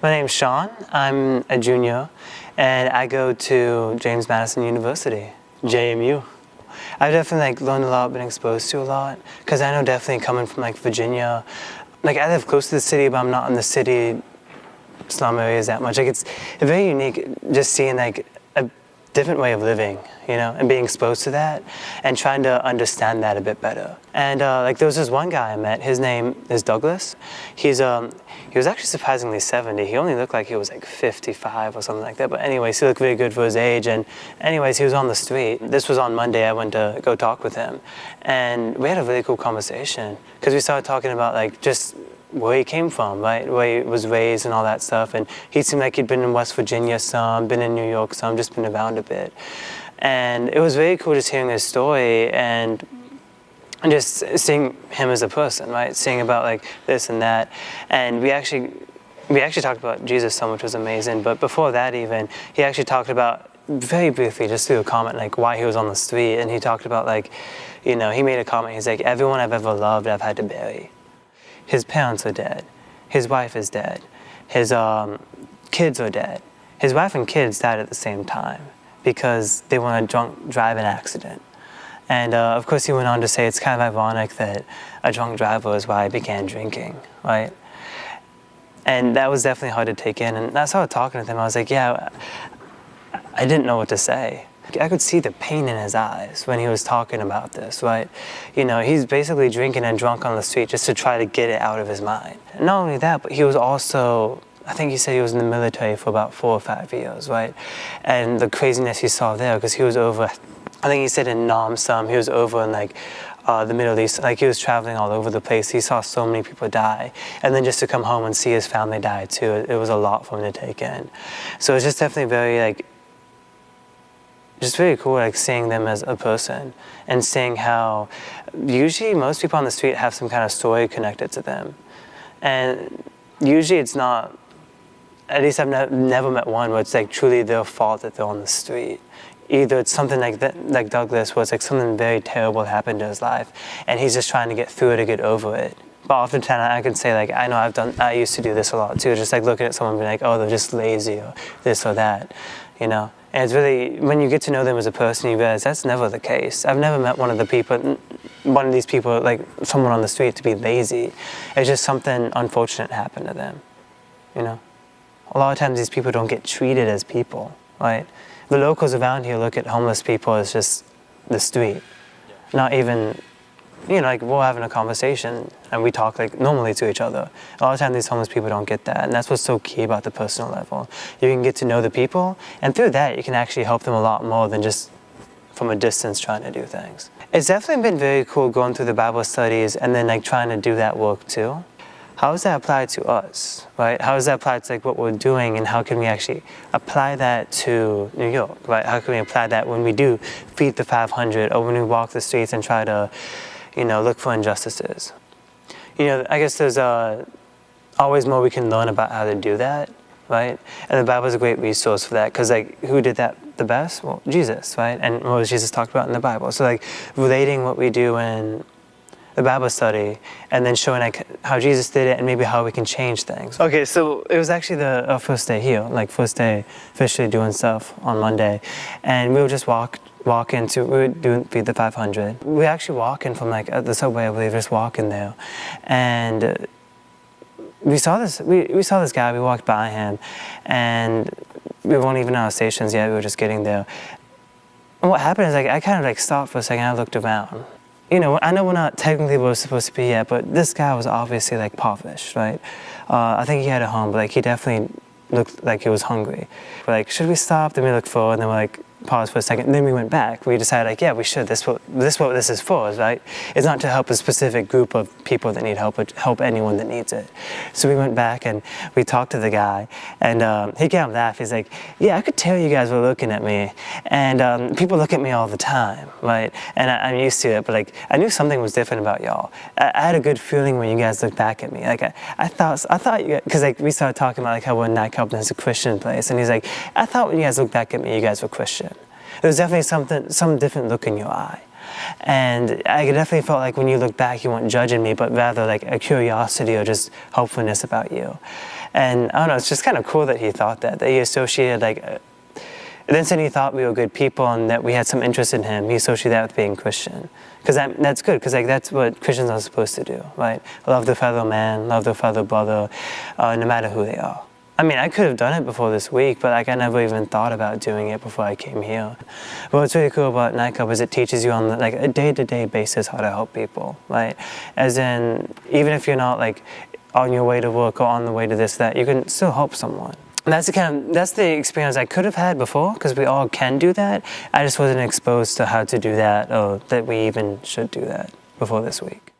My name's Sean. I'm a junior, and I go to James Madison University, JMU. I've definitely learned a lot, been exposed to a lot, because I know definitely coming from Virginia, I live close to the city, but I'm not in the city slum areas that much. It's very unique just seeing a different way of living, and being exposed to that and trying to understand that a bit better. And there was this one guy I met, his name is Douglas. He was actually surprisingly 70. He only looked like he was 55 or something like that. But anyways, he looked very good for his age. And anyways, he was on the street. This was on Monday. I went to go talk with him. And we had a really cool conversation because we started talking about just where he came from, right? Where he was raised and all that stuff. And he seemed like he'd been in West Virginia some, been in New York some, just been around a bit. And it was very cool just hearing his story and just seeing him as a person, right? Seeing about this and that. And we actually talked about Jesus some, which was amazing. But before that even, he actually talked about, very briefly, just through a comment, why he was on the street. And he talked about he made a comment, he's like, everyone I've ever loved, I've had to bury. His parents are dead. His wife is dead. His kids are dead. His wife and kids died at the same time because they were in a drunk driving accident. And of course he went on to say it's kind of ironic that a drunk driver is why I began drinking, right? And that was definitely hard to take in. And I started talking with him. I was like, yeah, I didn't know what to say. I could see the pain in his eyes when he was talking about this, right? He's basically drinking and drunk on the street just to try to get it out of his mind. And not only that, but he was also, I think he said he was in the military for about 4 or 5 years, right? And the craziness he saw there, because he was over, I think he said in Nam some, he was over in the Middle East, he was traveling all over the place. He saw so many people die. And then just to come home and see his family die too, it was a lot for him to take in. So it's just definitely very just very cool seeing them as a person and seeing how usually most people on the street have some kind of story connected to them. And usually it's not, at least I've never met one where it's truly their fault that they're on the street. Either it's something like Douglas, where it's something very terrible happened to his life and he's just trying to get through it or get over it. But oftentimes I can say I know I used to do this a lot too, just looking at someone and being oh, they're just lazy or this or that, And it's really, when you get to know them as a person, you realize that's never the case. I've never met one of these people, someone on the street, to be lazy. It's just something unfortunate happened to them, A lot of times these people don't get treated as people, right? The locals around here look at homeless people as just the street, not even, we're having a conversation and we talk normally to each other. A lot of times these homeless people don't get that, and that's what's so key about the personal level. You can get to know the people, and through that you can actually help them a lot more than just from a distance trying to do things. It's definitely been very cool going through the Bible studies and then trying to do that work too. How does that apply to us, right? How does that apply to what we're doing, and how can we actually apply that to New York, right? How can we apply that when we do feed the 500 or when we walk the streets and try to look for injustices? I guess there's always more we can learn about how to do that, right? And the Bible is a great resource for that, because who did that the best? Well, Jesus, right? And what was Jesus talked about in the Bible? So relating what we do in the Bible study and then showing how Jesus did it and maybe how we can change things. Okay, so it was actually our first day here, first day officially doing stuff on Monday, and we would just walk into, we would feed the 500. We actually walk in from the subway, I believe, just walking there, and we saw this guy. We walked by him, and we weren't even at our stations yet. We were just getting there. And what happened is I kind of stopped for a second. I looked around. I know we're not technically where we're supposed to be yet, but this guy was obviously impoverished, right? I think he had a home, but he definitely looked like he was hungry. We're should we stop? Then we looked forward, and then we're paused for a second, and then we went back. We decided, yeah, we should. This what this is for, right? It's not to help a specific group of people that need help, but help anyone that needs it. So we went back and we talked to the guy, and he kind of laughed. He's like, yeah, I could tell you guys were looking at me, and people look at me all the time, right? And I'm used to it, but I knew something was different about y'all. I had a good feeling when you guys looked back at me. I thought you, because we started talking about how we're in NYCUP and it's a Christian place, and he's like, I thought when you guys looked back at me, you guys were Christian. There was definitely some different look in your eye. And I definitely felt like when you look back, you weren't judging me, but rather like a curiosity or just hopefulness about you. And I don't know, it's just kind of cool that he thought that he associated like, then said he thought we were good people and that we had some interest in him. He associated that with being Christian. Because that's good, because like that's what Christians are supposed to do, right? Love their fellow man, love their fellow brother, no matter who they are. I mean, I could have done it before this week, but like I never even thought about doing it before I came here. But what's really cool about NYCUP is it teaches you on like a day-to-day basis how to help people, right? As in, even if you're not like on your way to work or on the way to this, that, you can still help someone. And that's the experience I could have had before, because we all can do that. I just wasn't exposed to how to do that, or that we even should do that before this week.